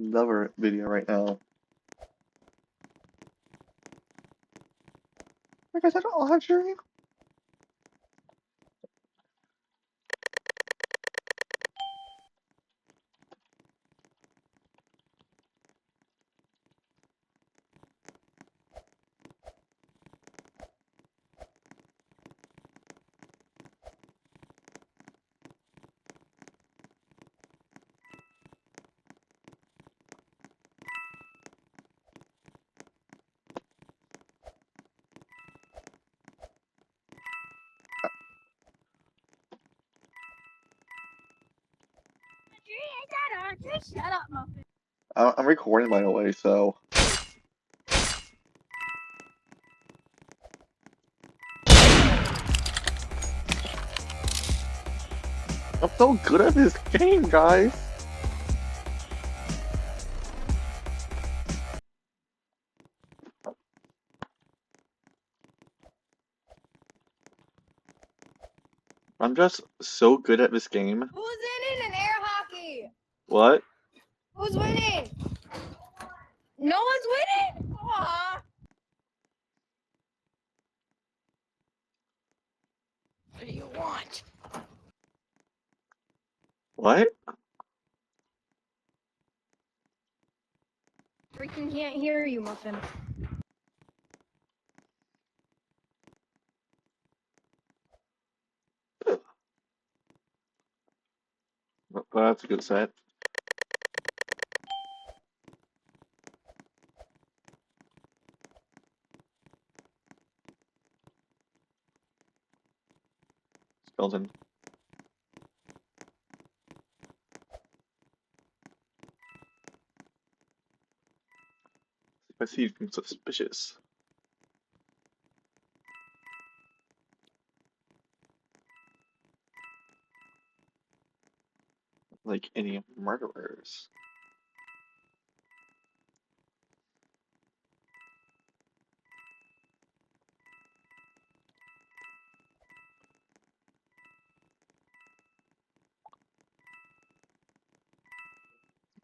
another video right now. Like I said, I'll have your. Shut up, Muffin. I'm recording by the way, so. I'm so good at this game, guys. I'm just so good at this game. Who's in air hockey? What? Who's winning? No one's winning? Aww. What do you want? What? Freaking can't hear you, Muffin. That's a good set. Skeleton. I see anything suspicious. Like any murderers.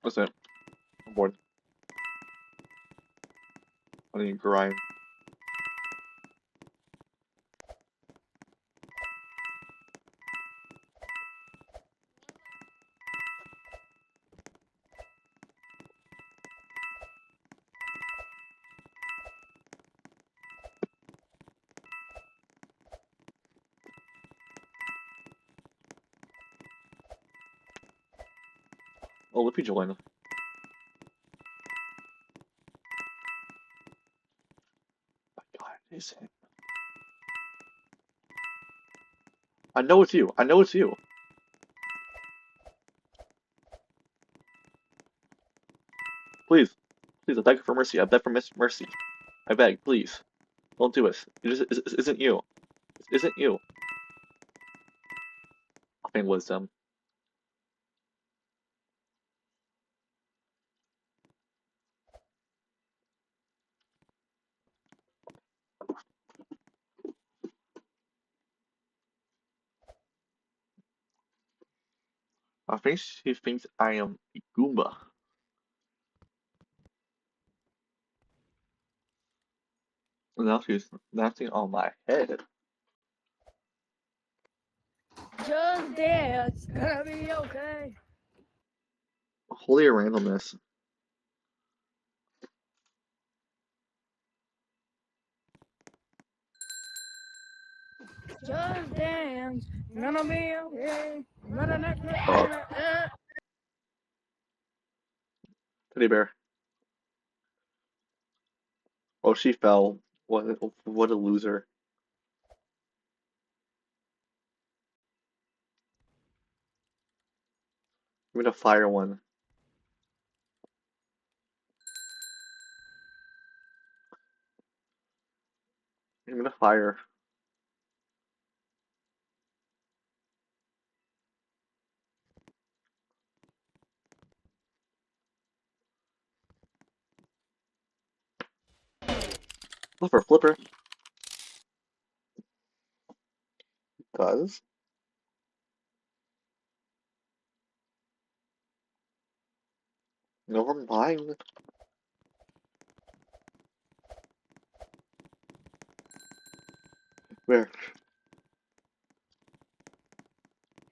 What's that? I'm bored. I need to grind. Oh, Lippy joined. My God, it is him. I know it's you. I know it's you. Please. Please, I beg for mercy. I beg for mercy. I beg, please. Don't do it. It isn't you. It isn't you. Fucking wisdom. I think she thinks I am a Goomba. And now she's dancing on my head. Just dance, gonna be okay. Holy randomness. Just dance, gonna be okay. Teddy bear. Oh, she fell. What a loser. Give me the fire one. Give me the fire. Flipper, flipper. Cause. Never mind. Where?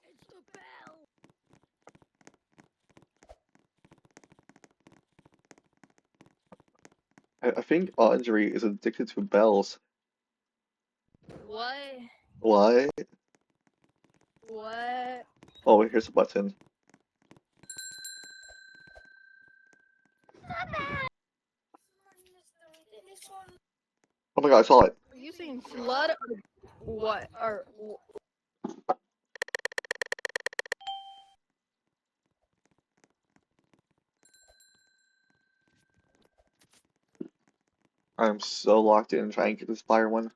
It's the bell. I think Audrey is addicted to bells. What? Why? What? Oh, here's a button. Oh my god, I saw it. Are you saying flood or what? Or I'm so locked in trying to get this fire one.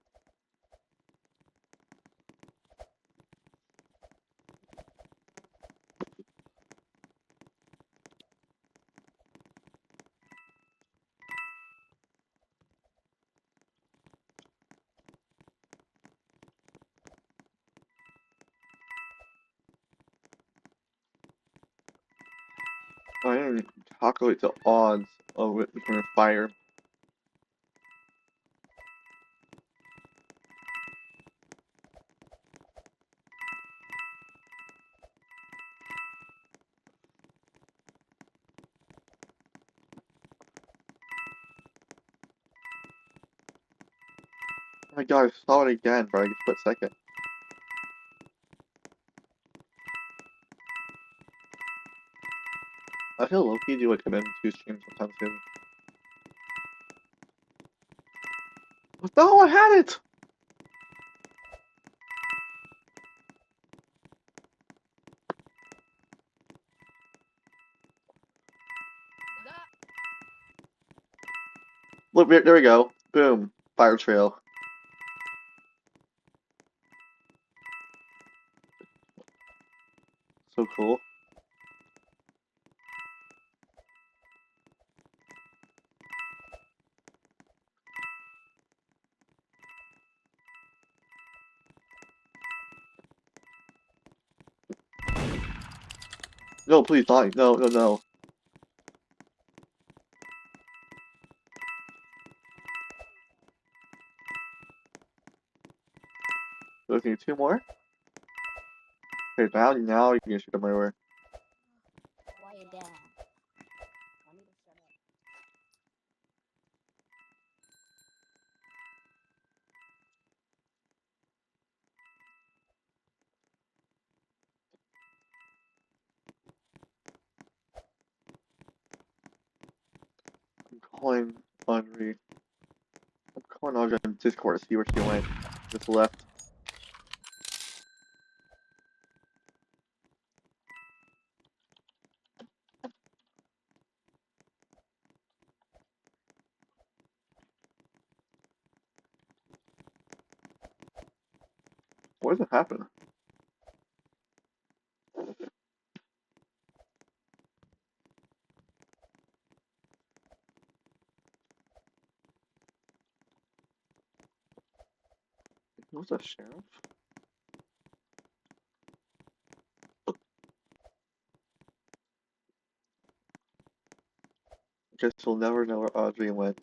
I didn't calculate the odds of it becoming fire. Oh my god, I saw it again for like a split second. I feel low-key do like an M2 stream sometime soon. No, I had it! that? Look, there we go. Boom. Fire trail. So cool. No, please, not. No, no, no. Those need two more? Okay, now you can shoot them everywhere. Quiet down. I need to shut up. I'm calling Audrey. I'm calling Audrey on Discord to see where she went. Just left. What does it happen? Who's a sheriff? Guess we'll never know where Audrey went.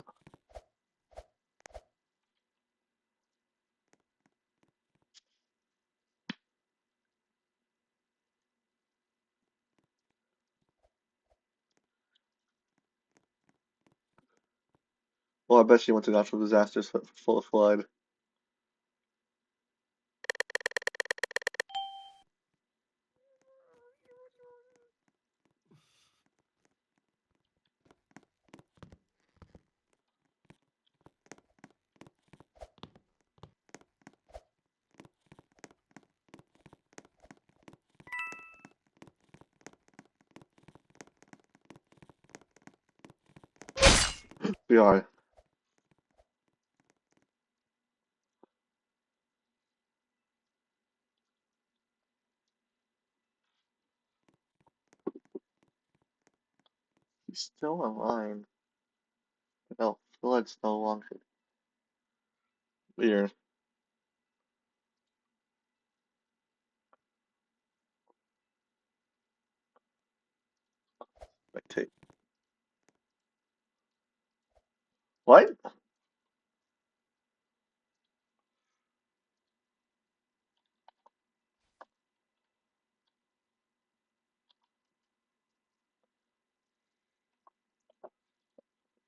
Well, I bet she went to natural disasters full of flood. We are. He's still online. No, flood's no longer. Weird. Spectate. What?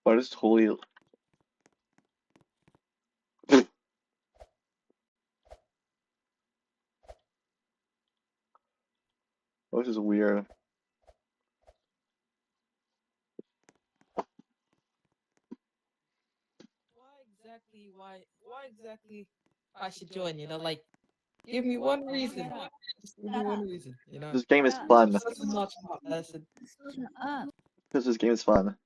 What is totally? Which is weird. Why exactly I should join, like give me one reason. Just give me one reason. This game is Yeah. fun. Such a much acid. Shut up. Because this game is fun.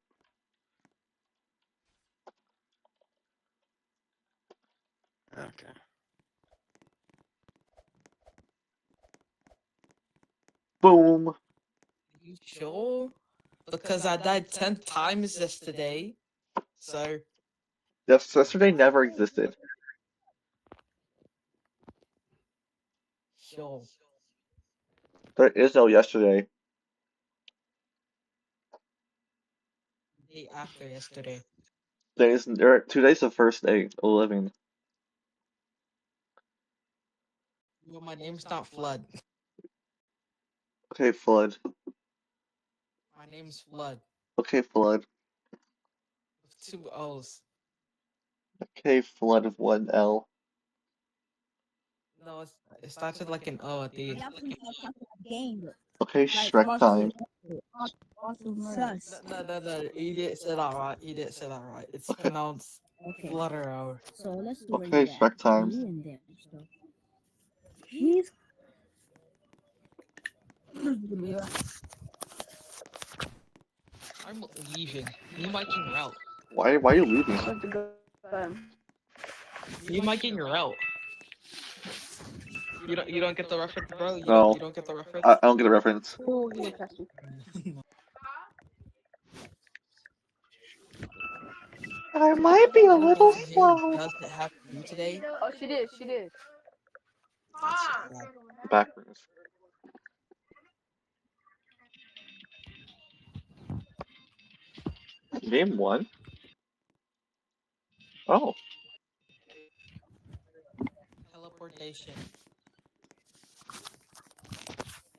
Okay. Boom. You sure? Because I died 10 times yesterday. So Yes, yesterday never existed. sure. There is no yesterday. Day after yesterday. Today's the first day of living. Well, my name's not Flood. Okay, Flood. My name's Flood. Okay, Flood. With 2 O's. Okay, Flood of 1L. No, it started like an O at the We end. actually have something game. Okay, Shrek time. Sus. No. You didn't say that right. You didn't say that right. It's pronounced Okay. Flutter. So let's do Okay, that. Shrek times. He and them stuff. He's. I'm leaving. Me miking route. Why are you leaving? Me miking route. You don't get the reference, bro. No. You don't get the reference. I don't get a reference. I might be a little slow. Does it have you today? Oh, she did. She did. Backwards. Game 1? Oh. Teleportation.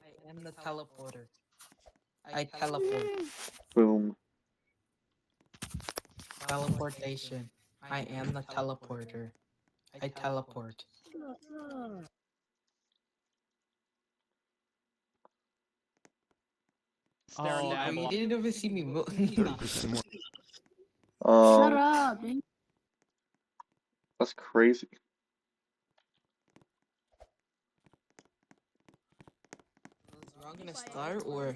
I am the teleporter. I teleport. Boom. Teleportation. I am the teleporter. I teleport. Oh, you didn't even see me move. Shut up, man. That's crazy. We're gonna start or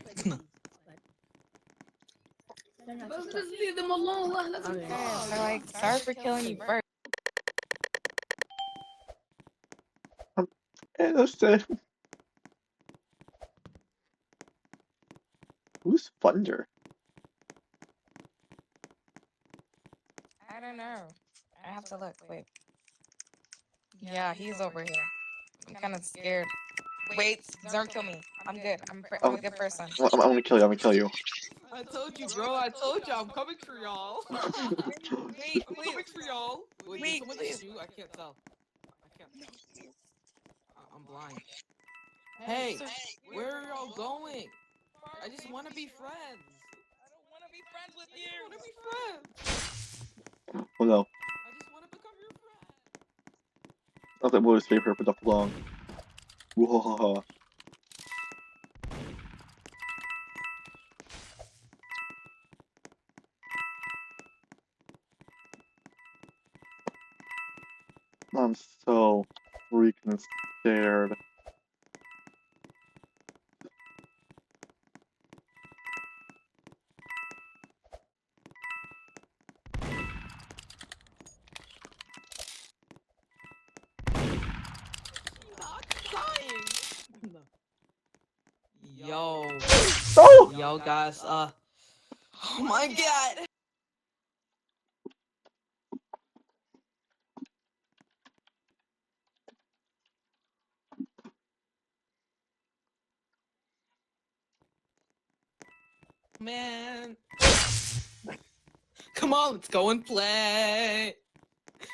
Let's just leave them alone. Let's Okay. So like, sorry for killing you first. Innocent. Who's Thunder? I don't know. I have to look. Wait. Yeah, he's over here. I'm kind of scared. Wait, don't kill me. I'm good. I'm a good person. I'm gonna kill you. I'm gonna kill you. I told you, bro. I told you I'm coming for y'all. Wait, I'm please. coming for y'all. Wait, did Wait, someone please. shoot? I can't tell. I can't. I'm blind. Hey, where are y'all going? I just want to be friends. I don't want to be friends with I you. just want to be friends. Oh no. I just want to become your friend. I thought we would stay here for that long. Whoa. I'm so freaking scared. Not crying. No. Yo, Oh! yo, guys. Oh my God. Man. Come on, let's go and play.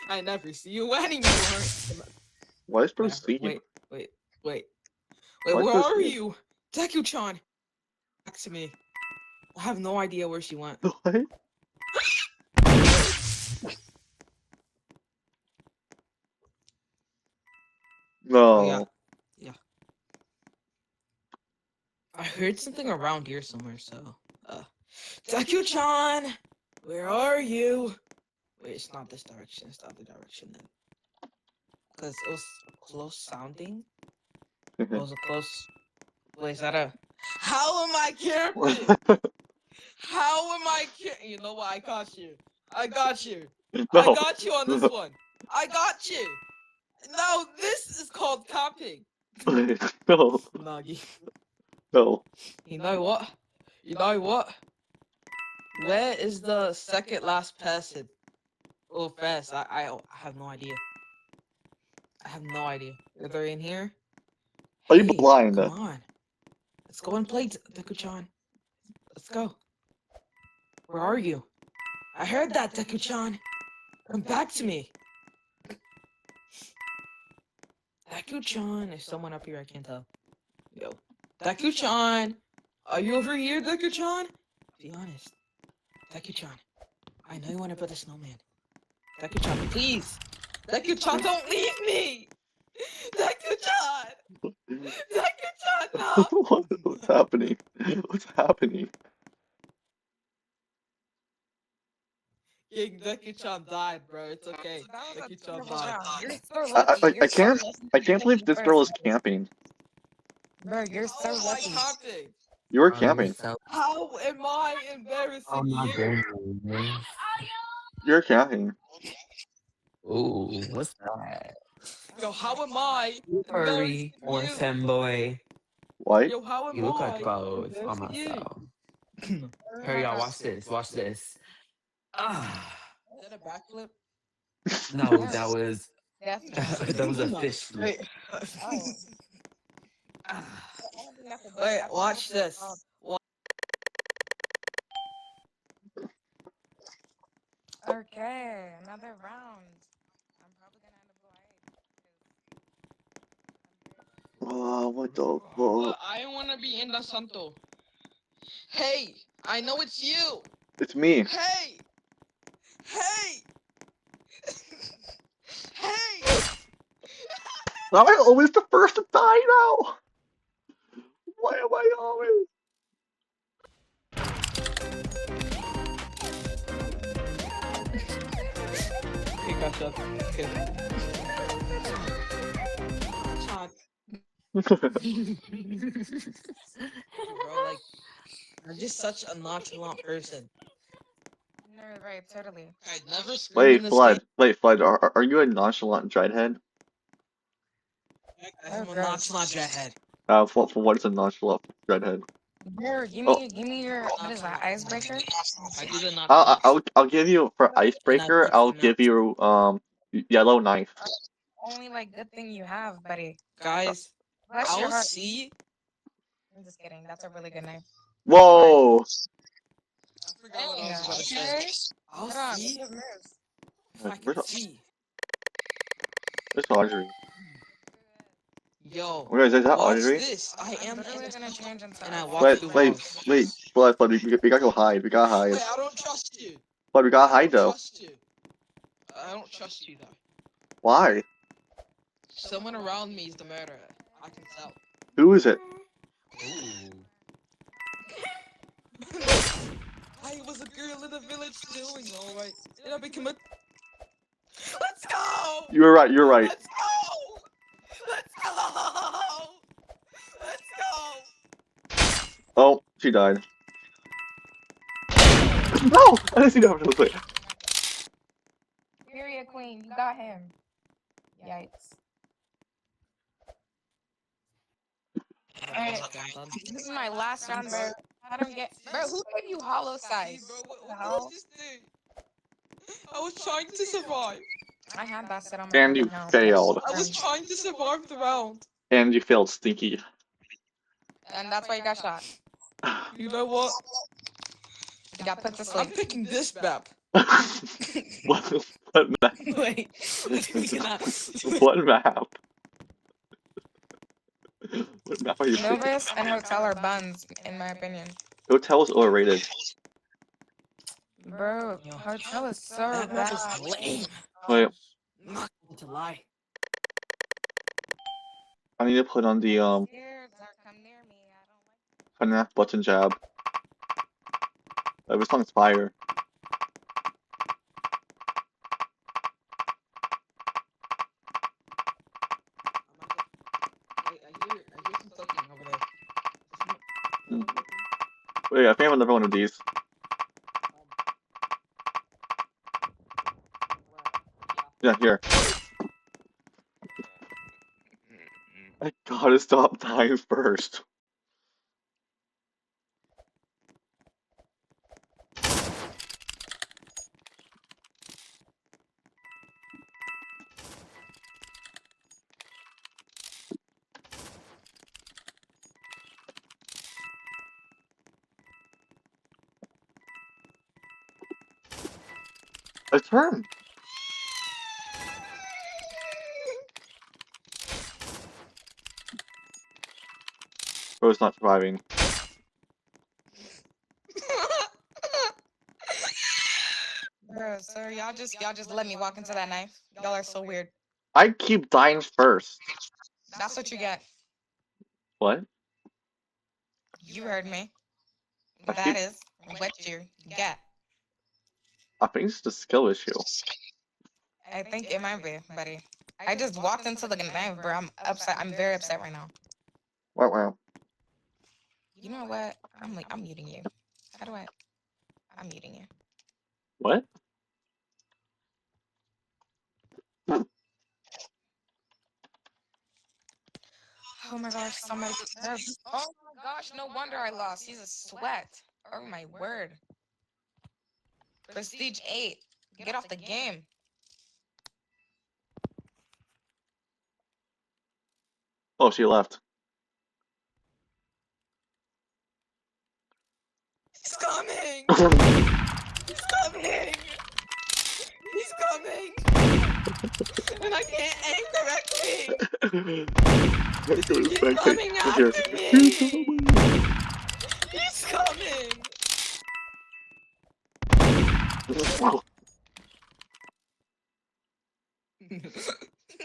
I never see you anymore. Why is Bro Whatever. sleep? Wait. Why Where is Bro are sleep? you? Deku-chan! Back to me. I have no idea where she went. What? No. Oh, yeah. I heard something around here somewhere, so... Deku-chan! Where are you? Wait, it's not this direction, it's the other direction then. Because it was close sounding. It was a close... Wait, is that a... How am I camping? How am I You know what? I got you. I got you. No. I got you on this one. I got you. Now this is called camping. No. Nagi. No. You know what? You know what? Where is the second last person? Oh, fast. I have no idea. I have no idea. Are they in here? Are you Hey, blind? come on. Let's go and play, Deku-chan. Let's go. Where are you? I heard that, Deku-chan. Come back to me. Deku-chan. There's someone up here, I can't tell. Yo. Deku-chan. Are you over here, Deku-chan? Be honest. Deku-chan. I know you want to build a snowman. Deku-chan, please. Deku-chan, don't leave me. Deku-chan. Deku-chan, no. What's happening? What's happening? King Deku-chan died, bro. It's okay. That was a Deku-chan terrible died. round. You're so lucky. I You're so can't. lucky. I can't believe this girl is camping. Bro, you're so How am I lucky. camping? You were Oh, you're camping. so. How am I Oh embarrassing my you? goodness. You're camping. Ooh, what's that? Yo, how am I Furry embarrassing or you? femboy? Why? Yo, how am You look like I both on embarrassing you? myself. Oh Here, my y'all, God. watch this. Watch this. Ah, Is that a backflip? no, that was That's that was a fish flip. Wait. oh. Ah. I don't think that's a good- Wait, I think watch that's this. okay, another round. I'm probably gonna end up going. Oh, what the But fuck? I wanna be in the Santo. Hey, I know it's you. It's me. Hey, hey, hey. Am I always the first to die now? Why am I always? Okay, gotcha. Okay. Chad, bro, like, you're just such a nonchalant person. No, right, totally. I'd never scream in Wait, this game. Flood. Wait, Flood. Are you a nonchalant dreadhead? I'm a gross. nonchalant dreadhead. For what is a nonchalant dreadhead? Here, Oh, give me your what is that, icebreaker? I do the nonchalant. I'll give you for icebreaker. think I'll from give you yellow knife. Only like good thing you have, buddy. Guys, Bless your I'll heart. see. I'm just kidding. That's a really good knife. Whoa! I forgot what I Dang, was about to say. okay. I'll Hold on, see good moves. if I Where's, can see. where's Audrey? Yo, Wait, is that watch Audrey? this. I I'm am literally in gonna change into and I a walk Wait, through wait, walls. wait, Flood, we gotta go hide. We gotta hide. Wait, I don't trust you. Flood, we gotta I hide don't though. trust you. I don't trust you though. Why? Someone around me is the murderer. I can tell. Who is it? Ooh. I was a girl in the village doing alright. And I became a. Let's go! You're right. You're right. Let's go! Let's go! Let's go! Oh, she died. No! I didn't see that happen. Wait. Period queen. You got him. Yikes. Alright, this is my last round, bro. I don't get, bro. Who gave you hollow size? Bro, What the what hell? was this thing? I was trying to survive. I had that set on my And you account. failed. I was trying to survive the round. And you failed, Stinky. And that's why you got shot. You know what? You got put to I'm sleep. picking this map. What map? Wait. You know, What map? What map are you playing? Novus and Hotel are buns, in my opinion. Hotel is overrated. Bro, Yo, Hotel is so that map is bad. lame. Wait, I'm not going to lie. I need to put on the Scared, Zach, come near me. I don't like FNAF button jab. This song's fire. Wait, I hear some talking over there. Wait, I think I have another one of these. Yeah, here. I gotta stop dying first. A turn. Bro's not surviving. Bro, sir, y'all just let me walk into that knife. Y'all are so weird. I keep dying first. That's what you get. What? You heard me. I That keep. is what you get. I think it's just a skill issue. I think it might be, buddy. I just walked into the knife, bro. I'm upset. I'm very upset right now. Wow, wow. You know what? I'm muting you. How do I? I'm muting you. What? Oh my gosh, somebody. Oh my gosh, no wonder I lost. He's a sweat. Oh my word. Prestige 8. Get off the game. Oh, she left. He's coming! He's coming! He's coming! And I can't aim correctly! He's coming after me! He's coming!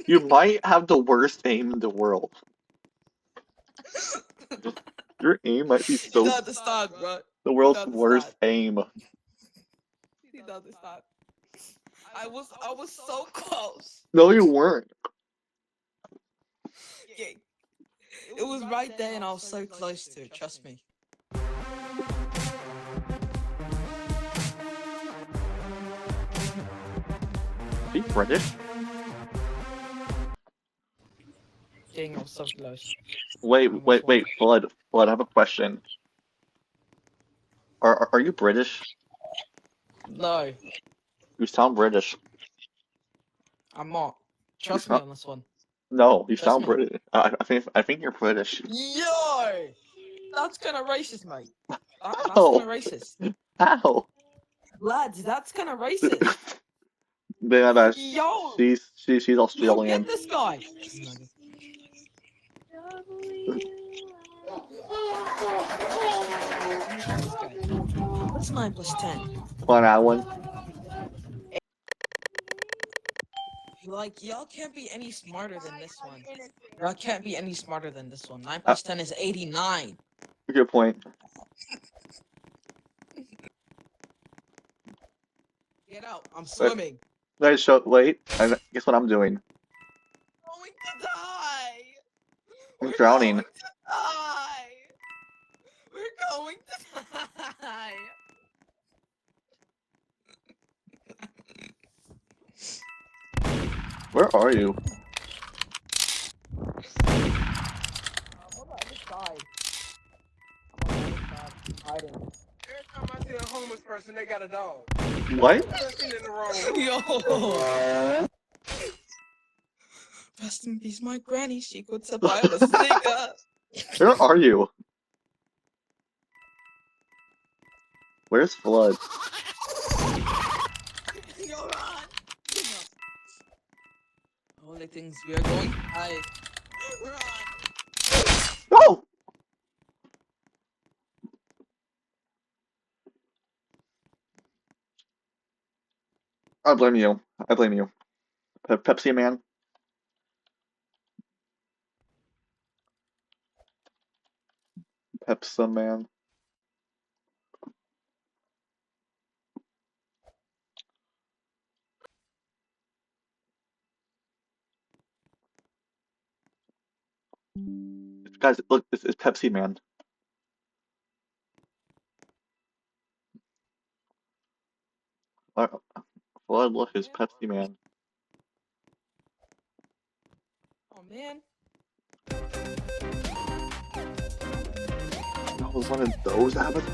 You might have the worst aim in the world. Your aim might be You so don't understand, bro. the world's don't worst understand. aim. You don't understand. I was so close. No, you weren't. Yeah. It was right there and I was so close to it, trust me. Are you British? King, I was so close. Wait, Blood. I have a question. Are you British? No, You sound British. I'm not. Trust me on this one. No, you Trust sound me. British. I think you're British. Yo! That's kind of racist, mate. That's How? kind of racist. How? Lads, that's kind of racist. Man, Yo! she's Yo, Australian. get this guy! What's 9 plus 10? One Alan. Like, y'all can't be any smarter than this one. Y'all can't be any smarter than this one. 9 plus 10 is 89. Good point. Get out. I'm swimming. Nice show. Wait, guess what I'm doing? Going to die. I'm We're drowning. going to die. We're going to die. Where are you? I'm on the other side. I'm on the other side. Hiding. Every time I see a homeless person, they got a dog. What? Nothing in the wrong. Yo. Rest in peace, my granny. She could buy a sneaker. Where are you? Where's Flood? only things we are going. Run. No! I blame you. I blame you. Pepsi Man. Pepsi Man. Guys, look, it's Pepsi Man. Flood, look, it's Pepsi Man. Oh man. That was one of those avatars?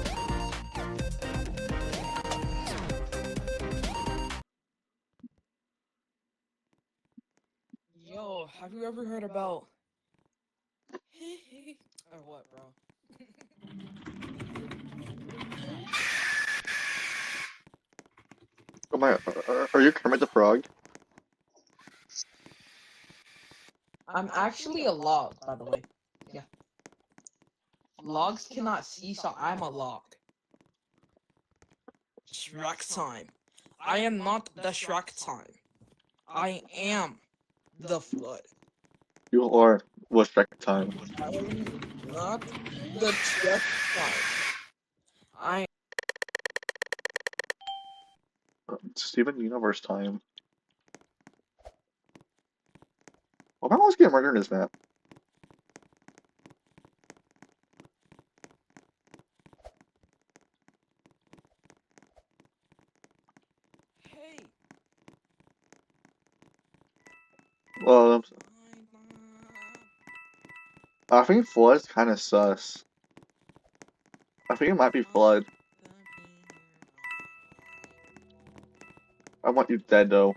Yo, have you ever heard about or what, bro? Oh my, are you Kermit the Frog? I'm actually a log, by the way. Yeah. Logs cannot see, so I'm a log. Shrek time. I am not the Shrek time. I am the flood. You are with Shrek time. I am not the Shrek time. I Steven Universe time. Well, my mom's getting murdered in this map. Hey. Well, I think Flood's kind of sus. I think it might be Flood. I want you dead though.